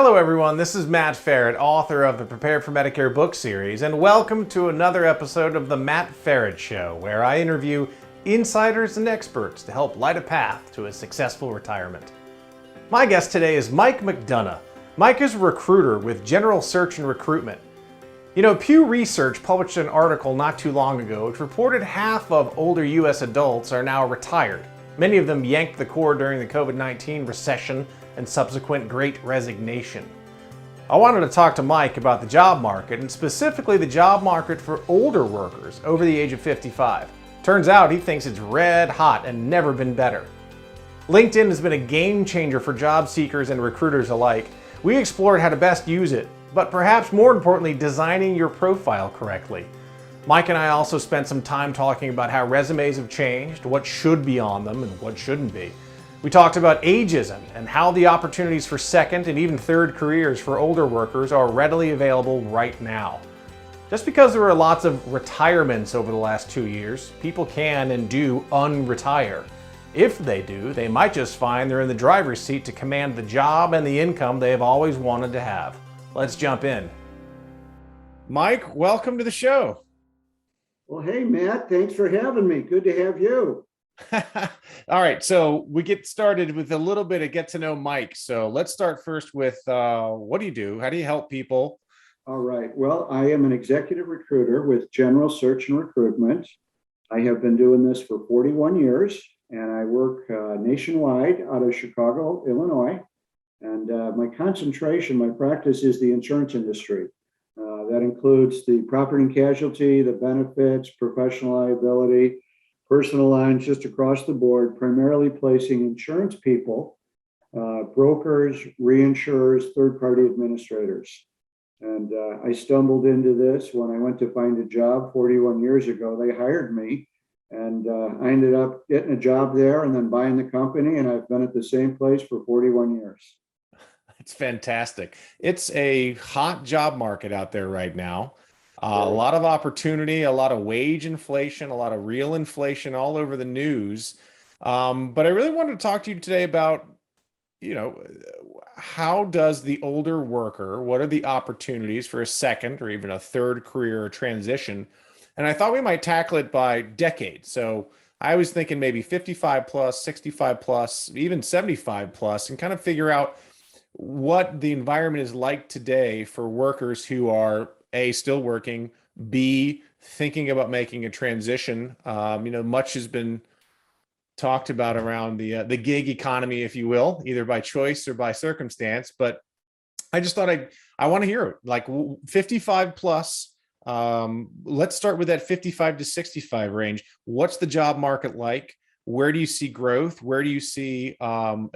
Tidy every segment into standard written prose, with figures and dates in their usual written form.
Hello everyone, this is Matt Feret, author of the Prepare for Medicare book series, and welcome to another episode of the Matt Feret Show, where I interview insiders and experts to help light a path to a successful retirement. My guest today is Mike McDonough. Mike is a recruiter with General Search and Recruitment. You know, Pew Research published an article not too long ago which reported half of older U.S. adults are now retired. Many of them yanked the cord during the COVID-19 recession and subsequent Great Resignation. I wanted to talk to Mike about the job market, and specifically the job market for older workers over the age of 55. Turns out he thinks it's red hot and never been better. LinkedIn has been a game changer for job seekers and recruiters alike. We explored how to best use it, but perhaps more importantly, designing your profile correctly. Mike and I also spent some time talking about how resumes have changed, what should be on them and what shouldn't be. We talked about ageism and how the opportunities for second and even third careers for older workers are readily available right now. Just because there are lots of retirements over the last 2 years, people can and do unretire. If they do, they might just find they're in the driver's seat to command the job and the income they have always wanted to have. Let's jump in. Mike, welcome to the show. Well, hey, Matt, thanks for having me. Good to have you. All right, so we get started with a little bit of get to know Mike. So let's start first with what do you do? How do you help people? All right. Well, I am an executive recruiter with General Search and Recruitment. I have been doing this for 41 years, and I work nationwide out of Chicago, Illinois. And my concentration, my practice is the insurance industry. That includes the property and casualty, the benefits, professional liability, personal lines, just across the board, primarily placing insurance people, brokers, reinsurers, third-party administrators. And I stumbled into this when I went to find a job 41 years ago. They hired me, and I ended up getting a job there and then buying the company, and I've been at the same place for 41 years. It's fantastic. It's a hot job market out there right now. A lot of opportunity, a lot of wage inflation, a lot of real inflation all over the news. But I really wanted to talk to you today about, how does the older worker, what are the opportunities for a second or even a third career transition? And I thought we might tackle it by decade. So I was thinking maybe 55 plus, 65 plus, even 75 plus, and kind of figure out what the environment is like today for workers who are A, still working, B, thinking about making a transition. Much has been talked about around the gig economy, if you will, either by choice or by circumstance. But I just thought I want to hear it, like 55 plus. Let's start with that 55 to 65 range. What's the job market like? Where do you see growth? Where do you see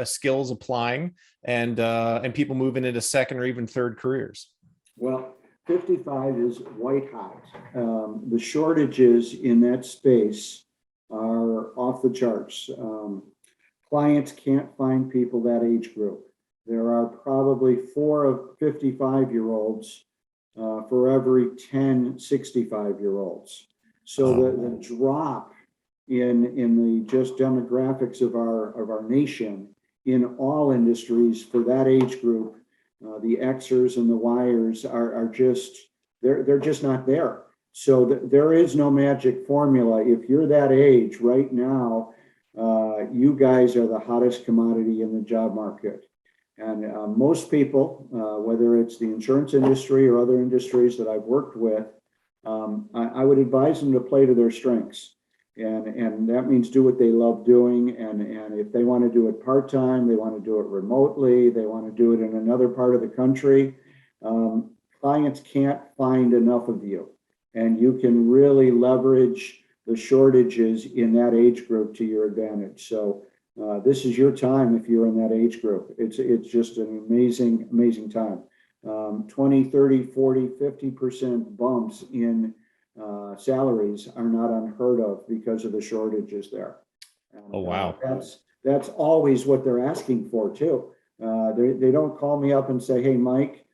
skills applying and people moving into second or even third careers? Well, 55 is white hot. The shortages in that space are off the charts. Clients can't find people that age group. There are probably 4 of 55-year-olds for every 10 65-year-olds. So the drop in the just demographics of our nation in all industries for that age group, the Xers and the Yers are just, they're just not there. So there is no magic formula. If you're that age right now, you guys are the hottest commodity in the job market. And most people, whether it's the insurance industry or other industries that I've worked with, I would advise them to play to their strengths. And that means do what they love doing. And if they want to do it part-time, they want to do it remotely, they want to do it in another part of the country, clients can't find enough of you. And you can really leverage the shortages in that age group to your advantage. So this is your time if you're in that age group. It's just an amazing, amazing time. 20, 30, 40, 50% bumps in salaries are not unheard of because of the shortages there. And, oh, wow. That's always what they're asking for too. They don't call me up and say, hey, Mike,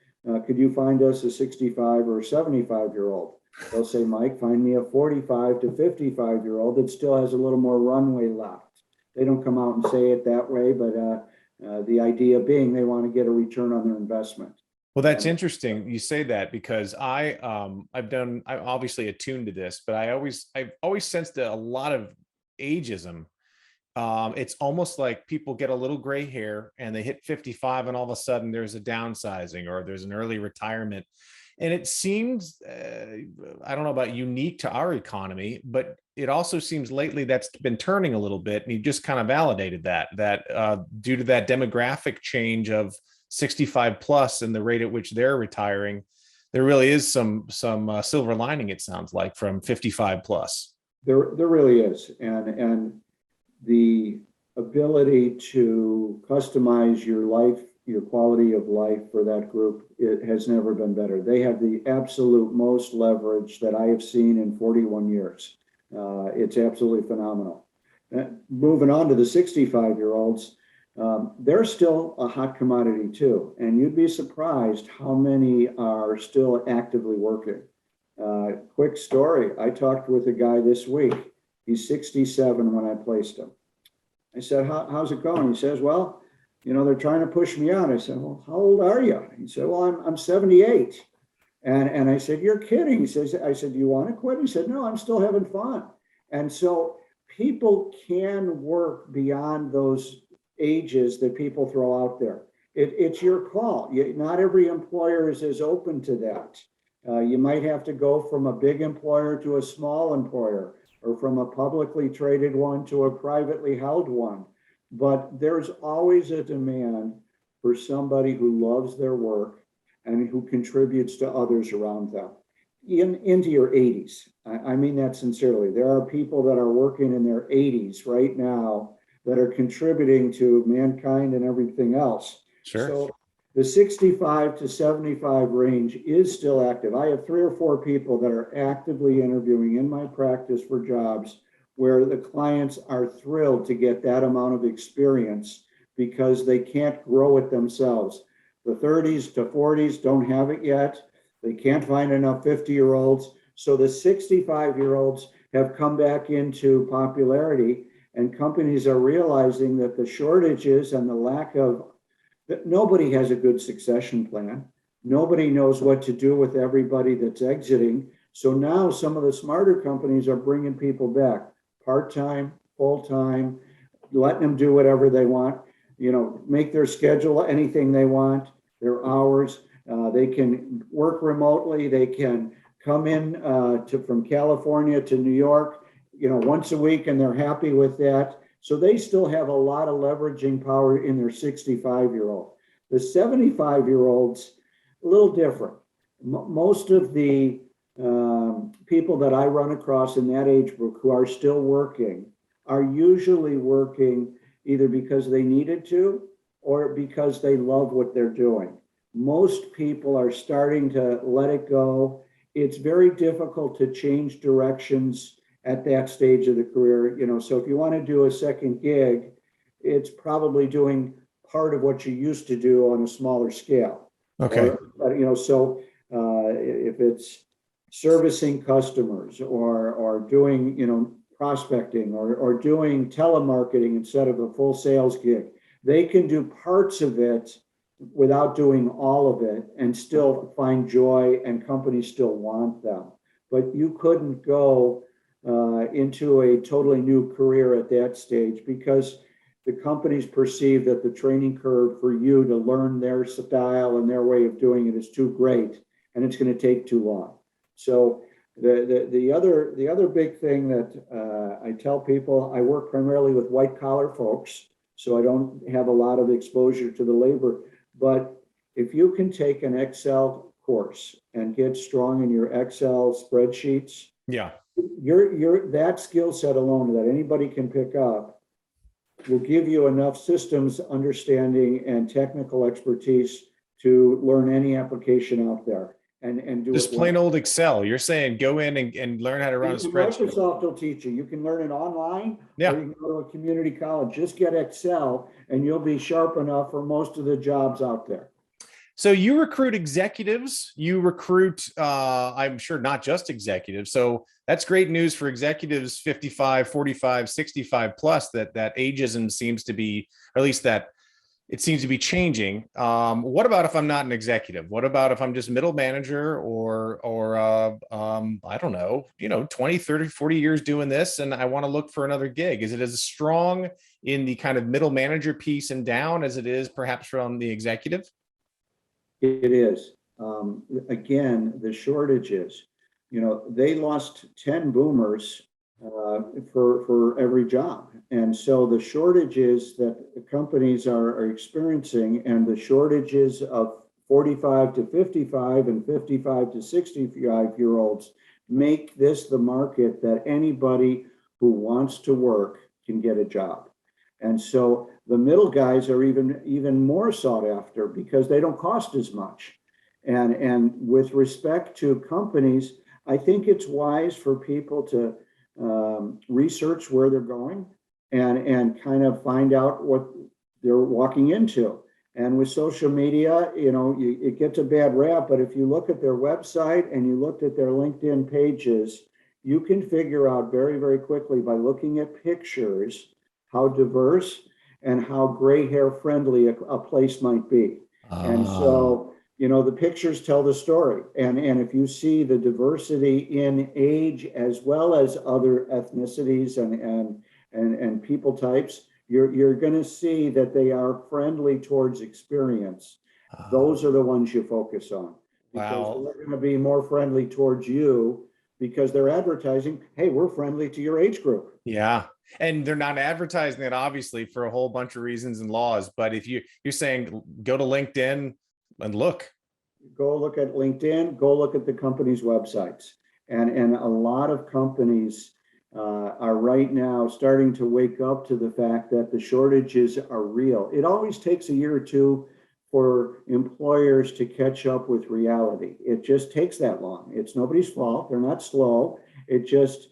could you find us a 65 or 75-year-old? They'll say, Mike, find me a 45 to 55-year-old that still has a little more runway left. They don't come out and say it that way, but The idea being they want to get a return on their investment. Well, that's interesting you say that, because I'm obviously attuned to this, but I've always sensed a lot of ageism. It's almost like people get a little gray hair and they hit 55 and all of a sudden there's a downsizing or there's an early retirement. And it seems, I don't know about unique to our economy, but it also seems lately that's been turning a little bit. And you just kind of validated that due to that demographic change of 65 plus and the rate at which they're retiring, there really is some silver lining, it sounds like, from 55 plus. There really is. And the ability to customize your life, your quality of life for that group, it has never been better. They have the absolute most leverage that I have seen in 41 years. It's absolutely phenomenal. Moving on to the 65-year-olds, they're still a hot commodity too. And you'd be surprised how many are still actively working. Quick story, I talked with a guy this week. He's 67 when I placed him. I said, how's it going? He says, well, they're trying to push me out. I said, well, how old are you? He said, well, I'm 78. And I said, you're kidding. I said, do you want to quit? He said, no, I'm still having fun. And so people can work beyond those ages that people throw out there. It's your call. Not every employer is as open to that. You might have to go from a big employer to a small employer, or from a publicly traded one to a privately held one. But there's always a demand for somebody who loves their work and who contributes to others around them into your 80s. I mean that sincerely. There are people that are working in their 80s right now that are contributing to mankind and everything else. Sure. So the 65 to 75 range is still active. I have 3 or 4 people that are actively interviewing in my practice for jobs where the clients are thrilled to get that amount of experience because they can't grow it themselves. The 30s to 40s don't have it yet. They can't find enough 50-year-olds. So the 65-year-olds have come back into popularity, and companies are realizing that the shortages and the lack of that nobody has a good succession plan. Nobody knows what to do with everybody that's exiting. So now some of the smarter companies are bringing people back, part-time, full-time, letting them do whatever they want, make their schedule anything they want, their hours. They can work remotely. They can come in from California to New York, once a week, and they're happy with that. So they still have a lot of leveraging power in their 65-year-old. The 75-year-olds, a little different. Most of the people that I run across in that age group who are still working are usually working either because they needed to or because they love what they're doing. Most people are starting to let it go. It's very difficult to change directions at that stage of the career. So if you want to do a second gig, it's probably doing part of what you used to do on a smaller scale. Okay. So if it's servicing customers or doing, prospecting or doing telemarketing instead of a full sales gig, they can do parts of it without doing all of it and still find joy, and companies still want them. But you couldn't go into a totally new career at that stage because the companies perceive that the training curve for you to learn their style and their way of doing it is too great, and it's going to take too long. So the other big thing that I tell people, I work primarily with white collar folks, so I don't have a lot of exposure to the labor. But if you can take an Excel course and get strong in your Excel spreadsheets, yeah, your that skill set alone that anybody can pick up will give you enough systems understanding and technical expertise to learn any application out there and do just it plain well. old Excel. You're saying go in and learn how to run a spreadsheet. Microsoft will teach you. You can learn it online, Yeah. or you can go to a community college. Just get Excel and you'll be sharp enough for most of the jobs out there. So you recruit executives, you recruit, I'm sure not just executives. So that's great news for executives 55, 45, 65 plus, that ageism seems to be, or at least that it seems to be changing. What about if I'm not an executive? What about if I'm just middle manager or I don't know, 20, 30, 40 years doing this and I want to look for another gig? Is it as strong in the kind of middle manager piece and down as it is perhaps from the executive? It is. Again, the shortages, they lost 10 boomers for every job. And so the shortages that the companies are experiencing and the shortages of 45 to 55 and 55 to 65-year-olds make this the market that anybody who wants to work can get a job. And so the middle guys are even more sought after because they don't cost as much. And with respect to companies, I think it's wise for people to research where they're going and kind of find out what they're walking into. And with social media, it gets a bad rap, but if you look at their website and you looked at their LinkedIn pages, you can figure out very, very quickly by looking at pictures how diverse and how gray hair friendly a place might be. And so, the pictures tell the story. And if you see the diversity in age as well as other ethnicities and people types, you're going to see that they are friendly towards experience. Those are the ones you focus on. Because Wow. they're going to be more friendly towards you because they're advertising, hey, we're friendly to your age group. Yeah. And they're not advertising it obviously for a whole bunch of reasons and laws. But if you're saying go to LinkedIn and look. Go look at LinkedIn, go look at the company's websites. And a lot of companies are right now starting to wake up to the fact that the shortages are real. It always takes a year or two for employers to catch up with reality. It just takes that long. It's nobody's fault. They're not slow. It just,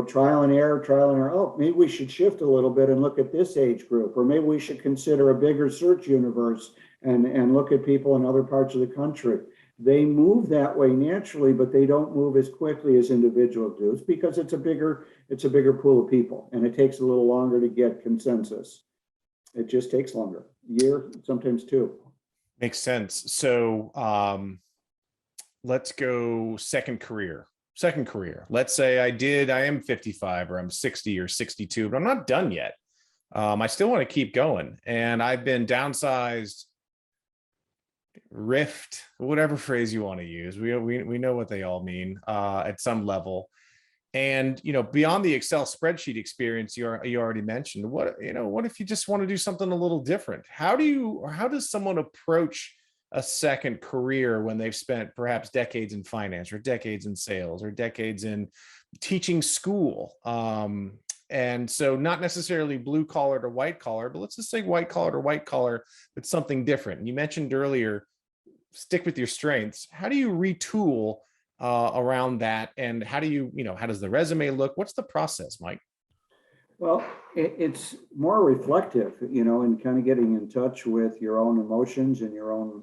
trial and error. Oh, maybe we should shift a little bit and look at this age group, or maybe we should consider a bigger search universe and look at people in other parts of the country. They move that way naturally, but they don't move as quickly as individuals do. It's because it's a bigger pool of people, and it takes a little longer to get consensus. It just takes longer, a year, sometimes two. Makes sense. So let's go second career. Let's say I am 55 or I'm 60 or 62, but I'm not done yet. I still want to keep going. And I've been downsized, rift, whatever phrase you want to use. We know what they all mean at some level. And beyond the Excel spreadsheet experience you already mentioned, what if you just want to do something a little different? How does someone approach a second career when they've spent perhaps decades in finance or decades in sales or decades in teaching school? And so not necessarily blue collar to white collar, but let's just say white collar to white collar, but something different. And you mentioned earlier, stick with your strengths. How do you retool around that? And how does the resume look? What's the process, Mike? Well, it's more reflective, and kind of getting in touch with your own emotions and your own,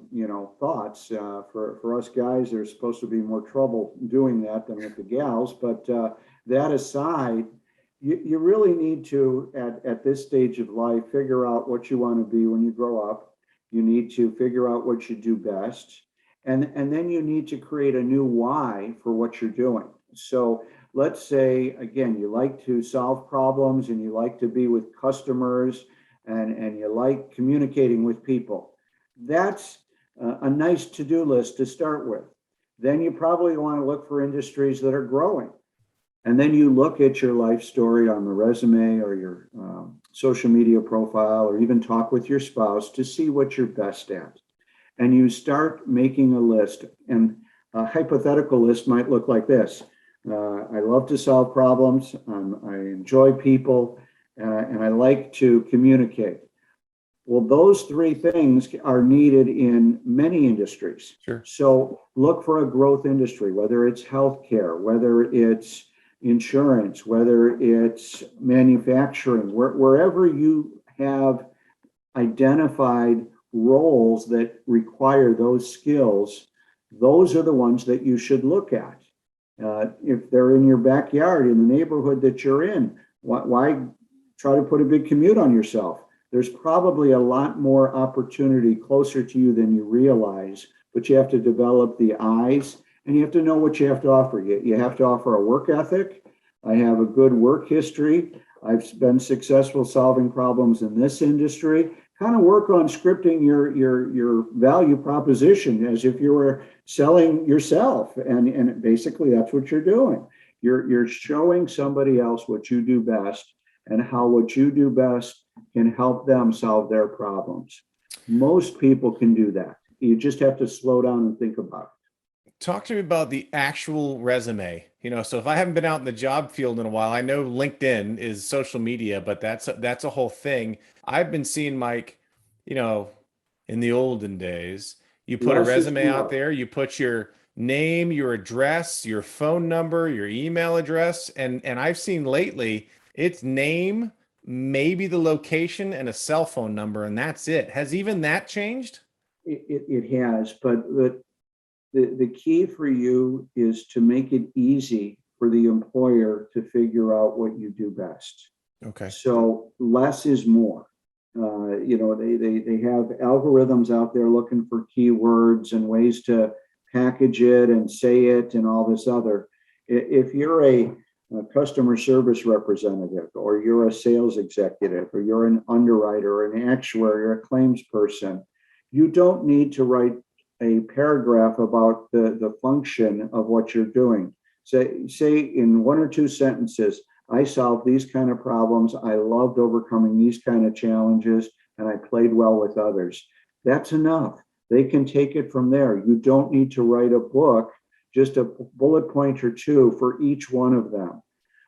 thoughts. For us guys, there's supposed to be more trouble doing that than with the gals. But that aside, you really need to, at this stage of life, figure out what you want to be when you grow up. You need to figure out what you do best. And then you need to create a new why for what you're doing. So let's say, again, you like to solve problems and you like to be with customers and you like communicating with people. That's a nice to-do list to start with. Then you probably want to look for industries that are growing. And then you look at your life story on the resume or your social media profile, or even talk with your spouse to see what you're best at. And you start making a list. And a hypothetical list might look like this. I love to solve problems. I enjoy people, and I like to communicate. Well, those three things are needed in many industries. Sure. So look for a growth industry, whether it's healthcare, whether it's insurance, whether it's manufacturing, wherever you have identified roles that require those skills, those are the ones that you should look at. If they're in your backyard, in the neighborhood that you're in, why try to put a big commute on yourself? there's probably a lot more opportunity closer to you than you realize, but you have to develop the eyes and you have to know what you have to offer. You have to offer a work ethic. I have a good work history. I've been successful solving problems in this industry. Kind of work on scripting your value proposition as if you were selling yourself. And basically that's what you're doing. You're showing somebody else what you do best and how what you do best can help them solve their problems. Most people can do that. You just have to slow down and think about it. Talk to me about the actual resume. So if I haven't been out in the job field in a while, I know LinkedIn is social media, but that's a whole thing. I've been seeing, Mike, in the olden days, you put a Less is resume out more. there, you put your name, your address, your phone number, your email address, and I've seen lately it's name, maybe the location and a cell phone number, and that's it. Has even that changed? It has, but the key for you is to make it easy for the employer to figure out what you do best. Okay. So less is more. They have algorithms out there looking for keywords and ways to package it and say it and all this other. If you're a customer service representative, or you're a sales executive, or you're an underwriter, or an actuary, or a claims person, you don't need to write a paragraph about the function of what you're doing. Say in one or two sentences, I solved these kind of problems. I loved overcoming these kind of challenges, and I played well with others. That's enough. They can take it from there. You don't need to write a book, just a bullet point or two for each one of them.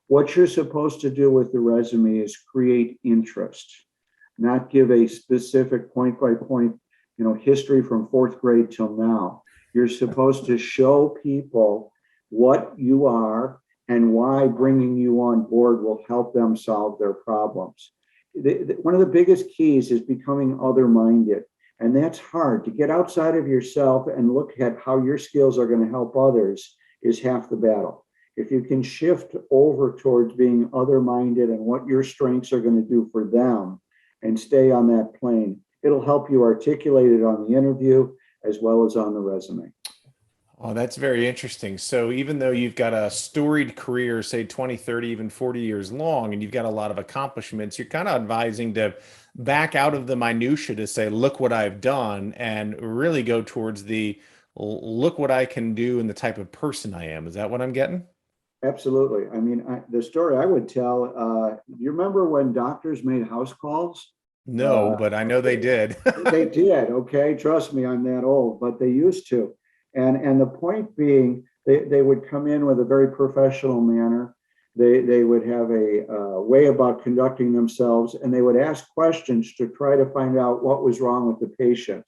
What you're supposed to do with the resume is create interest, not give a specific point by point, history from fourth grade till now. You're supposed to show people what you are and why bringing you on board will help them solve their problems. One of the biggest keys is becoming other-minded, and that's hard. To get outside of yourself and look at how your skills are going to help others is half the battle. If you can shift over towards being other-minded and what your strengths are going to do for them and stay on that plane, it'll help you articulate it on the interview as well as on the resume. Oh, that's very interesting. So even though you've got a storied career, say 20, 30, even 40 years long, and you've got a lot of accomplishments, you're kind of advising to back out of the minutia to say, look what I've done, and really go towards the look what I can do and the type of person I am. Is that what I'm getting? Absolutely. I mean, the story I would tell, you remember when doctors made house calls? No, but I know they did. They did. Okay. Trust me, I'm that old, but they used to. And the point being, they would come in with a very professional manner. They would have a way about conducting themselves, and they would ask questions to try to find out what was wrong with the patient.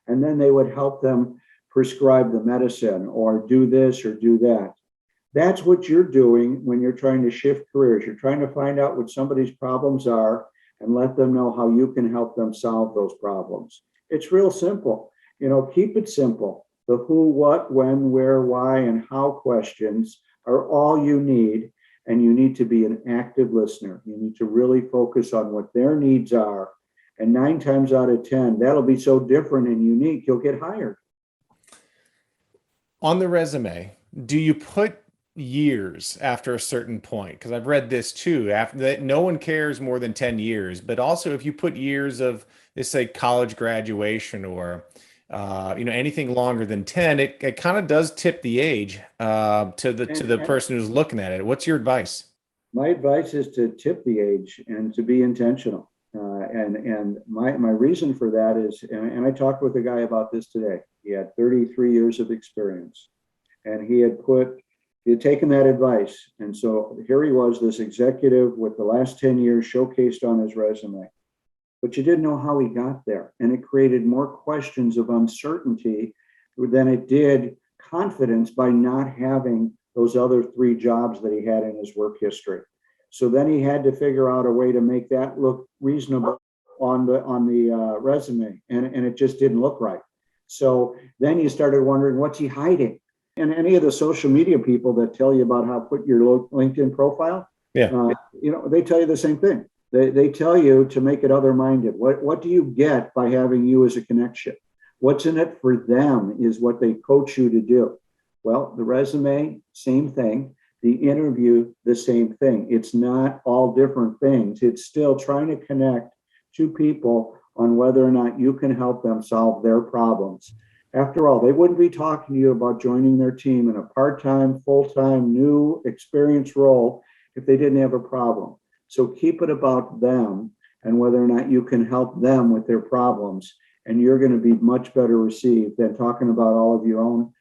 And then they would help them prescribe the medicine or do this or do that. That's what you're doing when you're trying to shift careers. You're trying to find out what somebody's problems are and let them know how you can help them solve those problems. It's real simple. Keep it simple. The who, what, when, where, why, and how questions are all you need. And you need to be an active listener. You need to really focus on what their needs are. And 9 times out of 10, that'll be so different and unique, you'll get hired. On the resume, do you put years after a certain point? Because I've read this too, after that no one cares more than 10 years, but also if you put years of, let's say, college graduation or anything longer than 10, it kind of does tip the age to the person who's looking at it. What's your advice? My advice is to tip the age and to be intentional. And my reason for that is, and I talked with a guy about this today. He had 33 years of experience, and he had taken that advice. And so here he was, this executive with the last 10 years showcased on his resume. But you didn't know how he got there. And it created more questions of uncertainty than it did confidence by not having those other 3 jobs that he had in his work history. So then he had to figure out a way to make that look reasonable on the resume. And it just didn't look right. So then you started wondering, what's he hiding? And any of the social media people that tell you about how to put your LinkedIn profile, Yeah. they tell you the same thing. They tell you to make it other-minded. What do you get by having you as a connection? What's in it for them is what they coach you to do. Well, the resume, same thing. The interview, the same thing. It's not all different things. It's still trying to connect two people on whether or not you can help them solve their problems. After all, they wouldn't be talking to you about joining their team in a part-time, full-time, new experience role if they didn't have a problem. So keep it about them and whether or not you can help them with their problems. And you're going to be much better received than talking about all of your own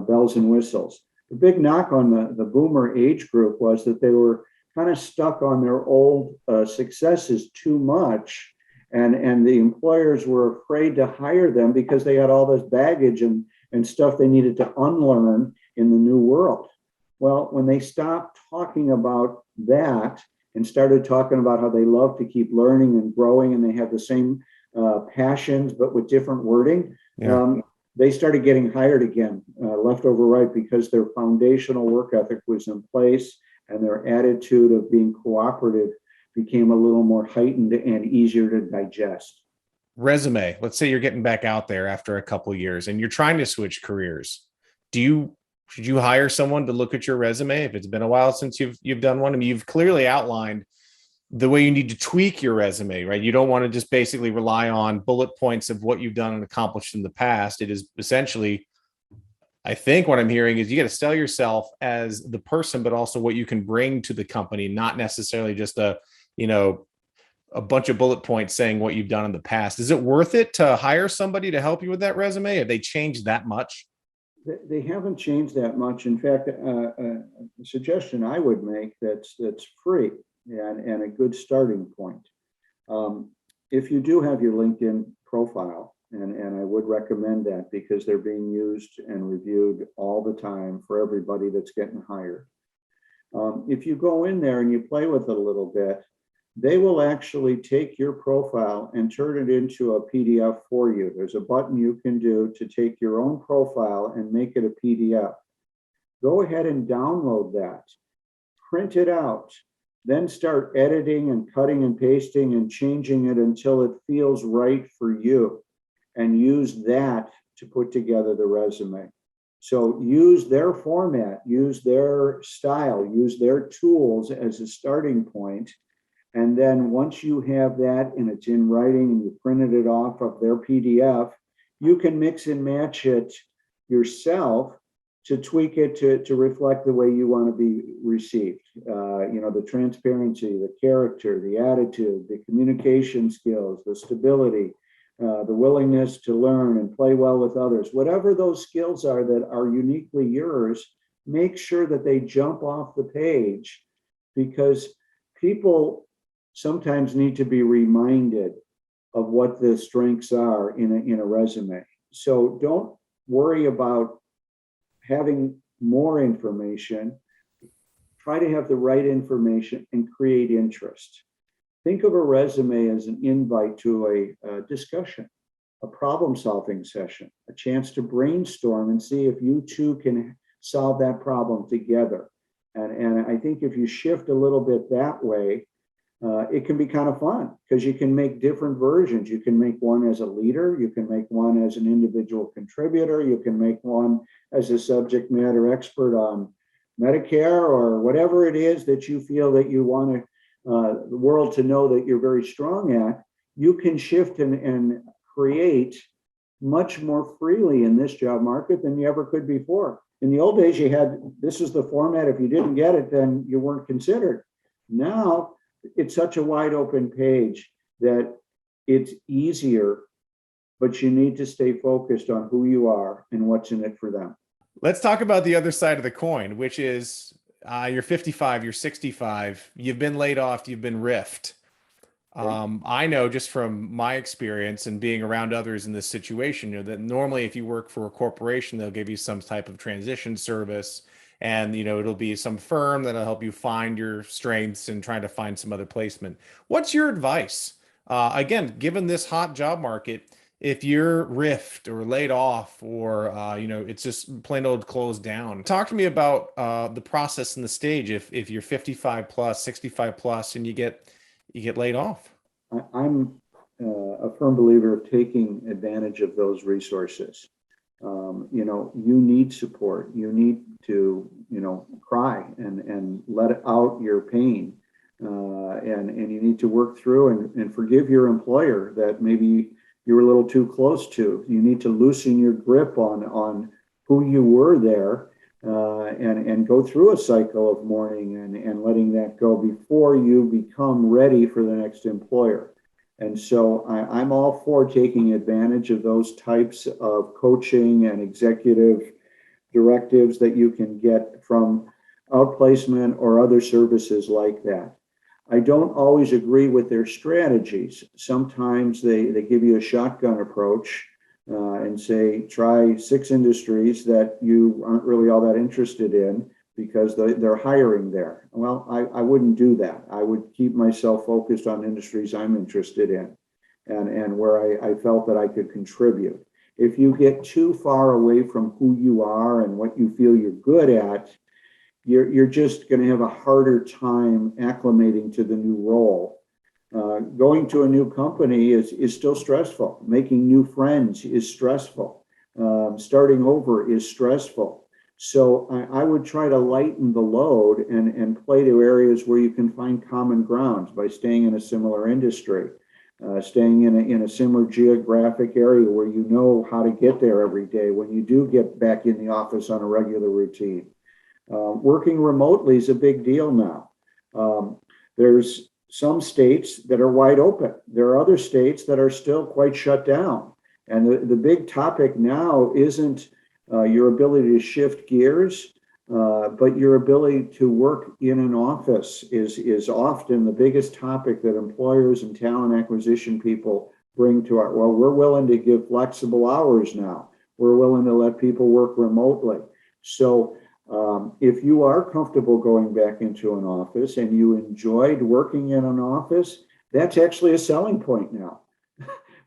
bells and whistles. The big knock on the boomer age group was that they were kind of stuck on their old successes too much. And the employers were afraid to hire them because they had all this baggage and stuff they needed to unlearn in the new world. Well, when they stopped talking about that and started talking about how they love to keep learning and growing and they have the same passions, but with different wording, they started getting hired again, left over right, because their foundational work ethic was in place and their attitude of being cooperative became a little more heightened and easier to digest. Resume. Let's say you're getting back out there after a couple of years and you're trying to switch careers. Should you hire someone to look at your resume if it's been a while since you've done one? I mean, you've clearly outlined the way you need to tweak your resume, right? You don't want to just basically rely on bullet points of what you've done and accomplished in the past. It is essentially, I think what I'm hearing is you got to sell yourself as the person, but also what you can bring to the company, not necessarily just a bunch of bullet points saying what you've done in the past. Is it worth it to hire somebody to help you with that resume? Have they changed that much? They haven't changed that much. In fact, a suggestion I would make that's free and a good starting point. If you do have your LinkedIn profile, and I would recommend that because they're being used and reviewed all the time for everybody that's getting hired. If you go in there and you play with it a little bit, they will actually take your profile and turn it into a PDF for you. There's a button you can do to take your own profile and make it a PDF. Go ahead and download that, print it out, then start editing and cutting and pasting and changing it until it feels right for you, and use that to put together the resume. So use their format, use their style, use their tools as a starting point. And then once you have that and it's in writing and you printed it off of their PDF, you can mix and match it yourself to tweak it to reflect the way you want to be received. The transparency, the character, the attitude, the communication skills, the stability, the willingness to learn and play well with others. Whatever those skills are that are uniquely yours, make sure that they jump off the page, because people sometimes need to be reminded of what the strengths are in a resume. So don't worry about having more information. Try to have the right information and create interest. Think of a resume as an invite to a discussion, a problem-solving session, a chance to brainstorm and see if you two can solve that problem together. And I think if you shift a little bit that way, it can be kind of fun because you can make different versions. You can make one as a leader. You can make one as an individual contributor. You can make one as a subject matter expert on Medicare or whatever it is that you feel that you want the world to know that you're very strong at. You can shift and create much more freely in this job market than you ever could before. In the old days, you had, this is the format. If you didn't get it, then you weren't considered. Now, it's such a wide open page that it's easier, but you need to stay focused on who you are and what's in it for them. Let's talk about the other side of the coin, which is you're 55, you're 65, you've been laid off, you've been riffed. I know just from my experience and being around others in this situation, that normally if you work for a corporation, they'll give you some type of transition service. And, it'll be some firm that'll help you find your strengths and try to find some other placement. What's your advice? Again, given this hot job market, if you're riffed or laid off or, it's just plain old closed down, talk to me about the process and the stage. If you're 55 plus, 65 plus, and you get, you get laid off. I'm a firm believer of taking advantage of those resources. You need support. You need to, cry and let out your pain. And you need to work through and forgive your employer that maybe you were a little too close to. You need to loosen your grip on who you were there, and go through a cycle of mourning and letting that go before you become ready for the next employer. And so I'm all for taking advantage of those types of coaching and executive directives that you can get from outplacement or other services like that. I don't always agree with their strategies. Sometimes they give you a shotgun approach, and say, try 6 industries that you aren't really all that interested in because they're hiring there. Well, I wouldn't do that. I would keep myself focused on industries I'm interested in and where I felt that I could contribute. If you get too far away from who you are and what you feel you're good at, you're just going to have a harder time acclimating to the new role. Going to a new company is still stressful. Making new friends is stressful. Starting over is stressful. So I would try to lighten the load and play to areas where you can find common grounds by staying in a similar industry, staying in a similar geographic area where you know how to get there every day when you do get back in the office on a regular routine. Working remotely is a big deal now. There's some states that are wide open. There are other states that are still quite shut down. And the big topic now isn't your ability to shift gears, but your ability to work in an office is often the biggest topic that employers and talent acquisition people bring to well, we're willing to give flexible hours now. We're willing to let people work remotely. So if you are comfortable going back into an office and you enjoyed working in an office, that's actually a selling point now.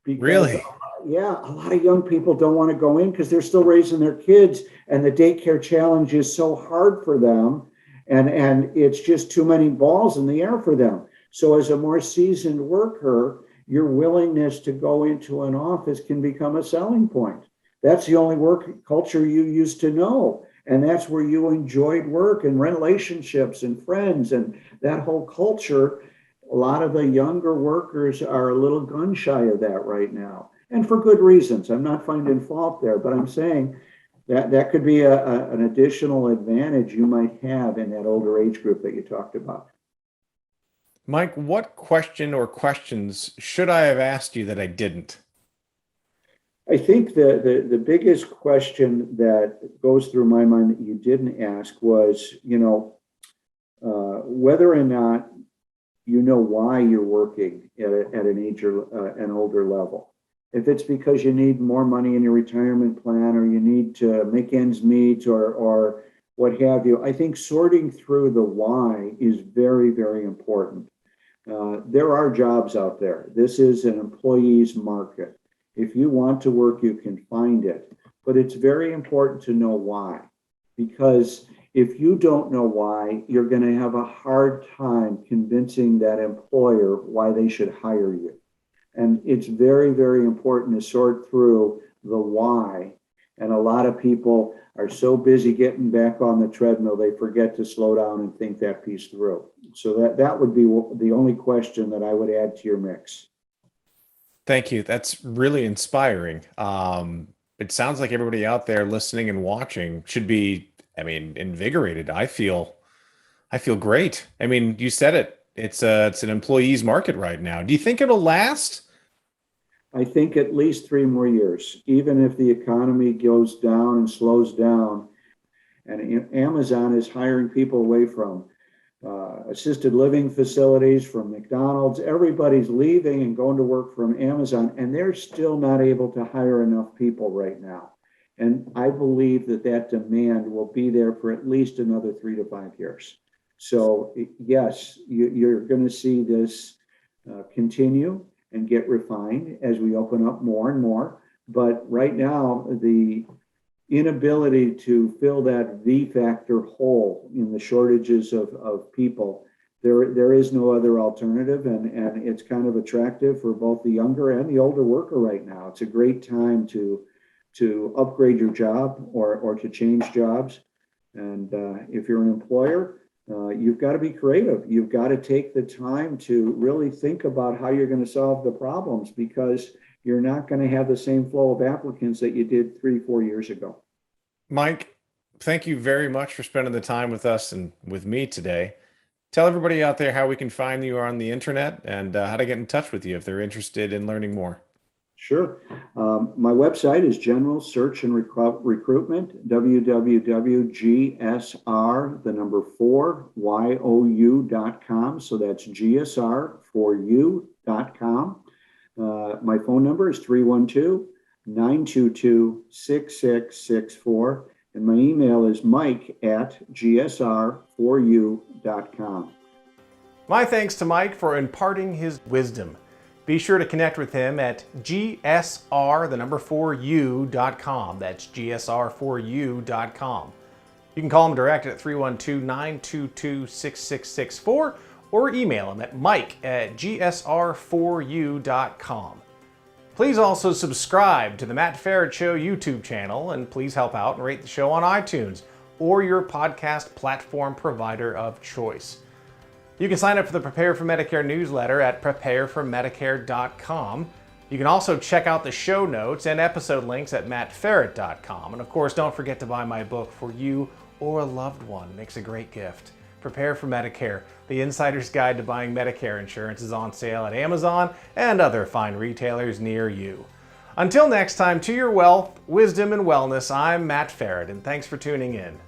Because, Really? yeah, a lot of young people don't want to go in because they're still raising their kids and the daycare challenge is so hard for them. And it's just too many balls in the air for them. So as a more seasoned worker, your willingness to go into an office can become a selling point. That's the only work culture you used to know. And that's where you enjoyed work and relationships and friends and that whole culture. A lot of the younger workers are a little gun shy of that right now. And for good reasons. I'm not finding fault there, but I'm saying that could be an additional advantage you might have in that older age group that you talked about. Mike, what question or questions should I have asked you that I didn't? I think the biggest question that goes through my mind that you didn't ask was, whether or not you know why you're working at an age or an older level. If it's because you need more money in your retirement plan or you need to make ends meet or what have you, I think sorting through the why is very, very important. There are jobs out there. This is an employee's market. If you want to work, you can find it. But it's very important to know why. Because if you don't know why, you're going to have a hard time convincing that employer why they should hire you. And it's very, very important to sort through the why. And a lot of people are so busy getting back on the treadmill, they forget to slow down and think that piece through. So that would be the only question that I would add to your mix. Thank you. That's really inspiring. It sounds like everybody out there listening and watching should be, invigorated. I feel great. You said it. It's an employee's market right now. Do you think it'll last? I think at least 3 more years, even if the economy goes down and slows down. And Amazon is hiring people away from assisted living facilities, from McDonald's. Everybody's leaving and going to work from Amazon, and they're still not able to hire enough people right now. And I believe that demand will be there for at least another 3 to 5 years. So yes, you're going to see this continue and get refined as we open up more and more. But right now, the inability to fill that V factor hole in the shortages of people there is no other alternative, and it's kind of attractive for both the younger and the older worker right now. It's a great time to upgrade your job or to change jobs. And if you're an employer, you've got to be creative. You've got to take the time to really think about how you're going to solve the problems, because you're not going to have the same flow of applicants that you did 3-4 years ago. Mike, thank you very much for spending the time with us and with me today. Tell everybody out there how we can find you on the internet and how to get in touch with you if they're interested in learning more. Sure. My website is General Search and Recruitment, www.gsr, the number 4you.com. So that's gsr4u.com. My phone number is 312-922-6664. And my email is mike@gsr4u.com. My thanks to Mike for imparting his wisdom. Be sure to connect with him at gsr, the number 4u.com. That's gsr4u.com. You can call him direct at 312-922-6664 or email him at mike@gsr4u.com. Please also subscribe to the Matt Feret Show YouTube channel, and please help out and rate the show on iTunes or your podcast platform provider of choice. You can sign up for the Prepare for Medicare newsletter at prepareformedicare.com. You can also check out the show notes and episode links at mattferet.com. And of course, don't forget to buy my book for you or a loved one. It makes a great gift. Prepare for Medicare, the Insider's Guide to Buying Medicare Insurance, is on sale at Amazon and other fine retailers near you. Until next time, to your wealth, wisdom, and wellness, I'm Matt Feret, and thanks for tuning in.